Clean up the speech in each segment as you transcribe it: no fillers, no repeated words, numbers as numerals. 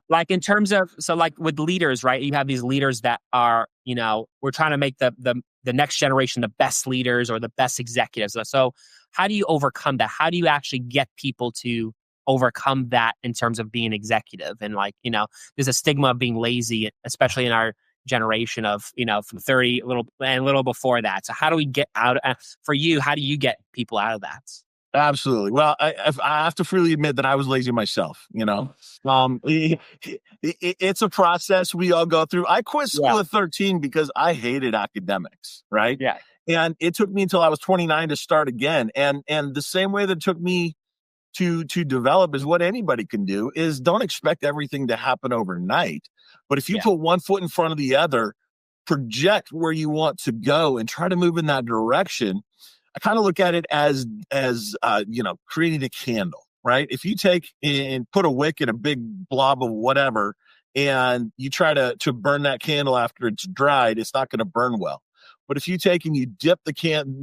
Like in terms of, so like with leaders, right? You have these leaders that are, we're trying to make the next generation the best leaders or the best executives. So how do you overcome that? How do you actually get people to overcome that in terms of being executive? And like, there's a stigma of being lazy, especially in our generation of, from 30 a little before that. So how do we get out for you, how do you get people out of that? Absolutely. Well, I have to freely admit that I was lazy myself. It's a process we all go through. I quit Yeah. school at 13 because I hated academics, right? Yeah. And it took me until I was 29 to start again. And the same way that it took me to develop is what anybody can do is don't expect everything to happen overnight. But if you Yeah. put one foot in front of the other, project where you want to go and try to move in that direction. I kind of look at it as creating a candle, right? If you take and put a wick in a big blob of whatever, and you try to burn that candle after it's dried, it's not going to burn well. But if you take and you dip the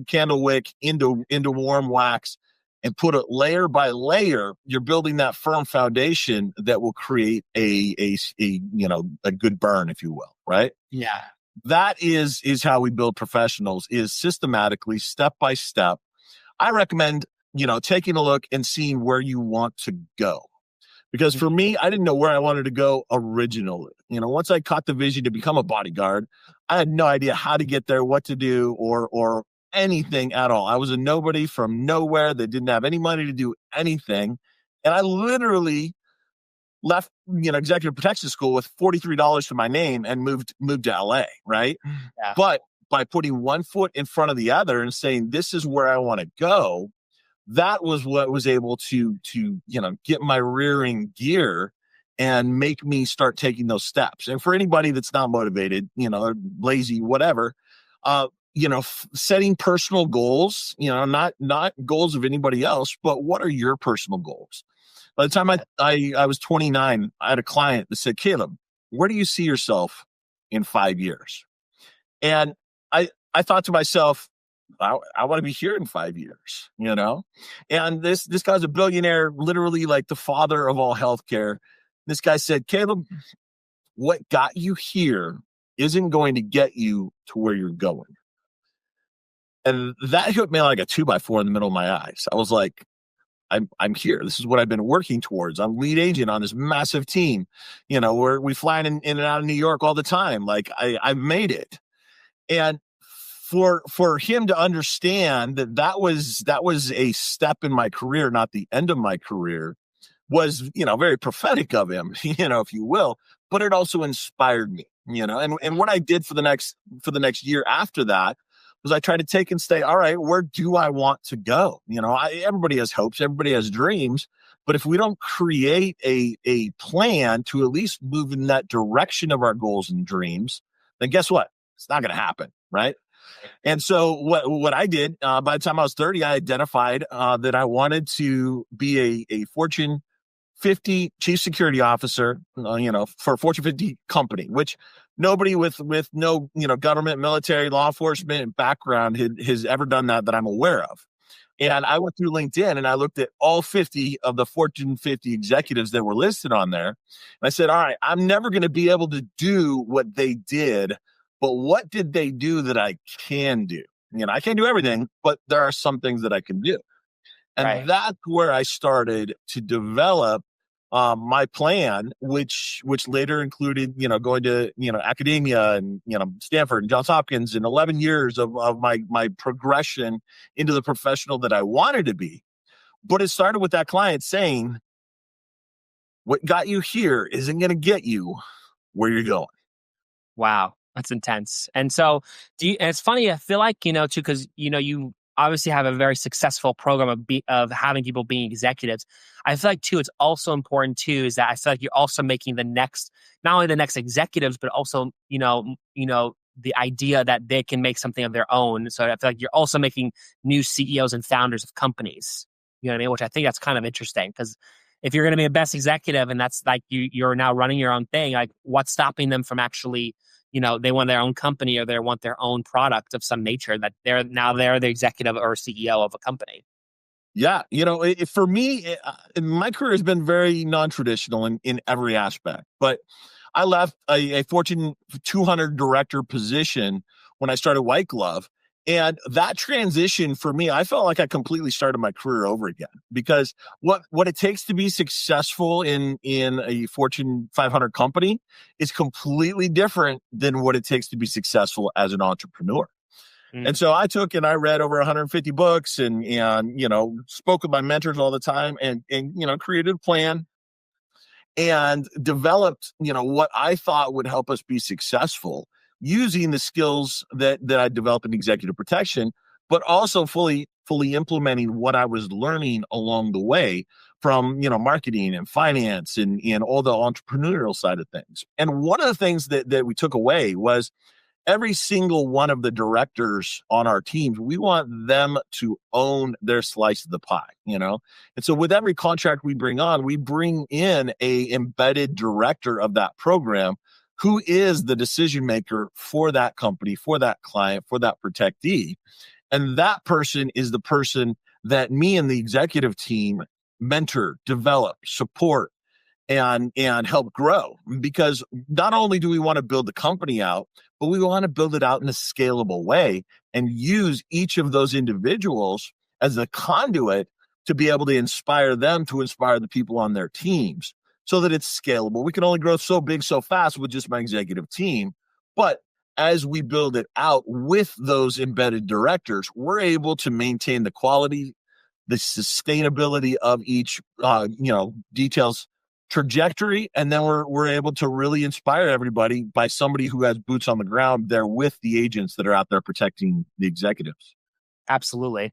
candle wick into warm wax and put it layer by layer, you're building that firm foundation that will create a good burn, if you will, right? Yeah. That is how we build professionals, is systematically, step by step. I recommend, taking a look and seeing where you want to go. Because for me, I didn't know where I wanted to go originally. Once I caught the vision to become a bodyguard, I had no idea how to get there, what to do, or anything at all. I was a nobody from nowhere that didn't have any money to do anything. And I literally left, executive protection school with $43 to my name and moved to LA, right? Yeah. But by putting one foot in front of the other and saying, this is where I want to go, that was what was able to get my rearing gear and make me start taking those steps. And for anybody that's not motivated, or lazy, whatever, setting personal goals, not goals of anybody else, but what are your personal goals? By the time I was 29, I had a client that said, Caleb, where do you see yourself in 5 years? And I thought to myself, I want to be here in 5 years, And this guy's a billionaire, literally like the father of all healthcare. This guy said, Caleb, what got you here isn't going to get you to where you're going. And that hit me like a 2x4 in the middle of my eyes. I was like, I'm here. This is what I've been working towards. I'm lead agent on this massive team. Where we fly in and out of New York all the time. Like I've made it. And for him to understand that was a step in my career, not the end of my career, was, very prophetic of him, if you will, but it also inspired me, and what I did for the next year after that was I tried to take and say, all right, where do I want to go? Everybody has hopes, everybody has dreams, but if we don't create a plan to at least move in that direction of our goals and dreams, then guess what? It's not going to happen. Right. And so what I did, by the time I was 30, I identified that I wanted to be a Fortune 50 chief security officer, for a Fortune 50 company, which nobody with no, government, military, law enforcement background has ever done that I'm aware of. And I went through LinkedIn and I looked at all 50 of the Fortune 50 executives that were listed on there. And I said, all right, I'm never going to be able to do what they did, but what did they do that I can do? I can't do everything, but there are some things that I can do. And Right. that's where I started to develop my plan, which later included, going to, academia and, Stanford and Johns Hopkins, and 11 years of my progression into the professional that I wanted to be. But it started with that client saying, what got you here isn't going to get you where you're going. Wow, that's intense. And so, and it's funny. I feel like too, because you obviously have a very successful program of having people being executives. I feel like too, it's also important too, is that I feel like you're also making the next, not only the next executives, but also the idea that they can make something of their own. So I feel like you're also making new CEOs and founders of companies. You know what I mean? Which I think that's kind of interesting, because if you're going to be a best executive and that's like you're now running your own thing, like what's stopping them from actually, they want their own company or they want their own product of some nature that they're the executive or CEO of a company. Yeah, for me, my career has been very non-traditional in every aspect. But I left a Fortune 200 director position when I started White Glove, and that transition for me, I felt like I completely started my career over again because what it takes to be successful in a Fortune 500 company is completely different than what it takes to be successful as an entrepreneur. And Mm, so I took and I read over 150 books and spoke with my mentors all the time and created a plan and developed what I thought would help us be successful using the skills that I developed in executive protection, but also fully implementing what I was learning along the way from marketing and finance and all the entrepreneurial side of things. And one of the things that we took away was every single one of the directors on our teams, we want them to own their slice of the pie. And so with every contract we bring on, we bring in a embedded director of that program who is the decision maker for that company, for that client, for that protectee. And that person is the person that me and the executive team mentor, develop, support, and help grow, because not only do we want to build the company out, but we want to build it out in a scalable way and use each of those individuals as a conduit to be able to inspire them to inspire the people on their teams so that it's scalable. We can only grow so big so fast with just my executive team, but as we build it out with those embedded directors, we're able to maintain the quality, the sustainability of each details trajectory, and then we're able to really inspire everybody by somebody who has boots on the ground there with the agents that are out there protecting the executives. absolutely.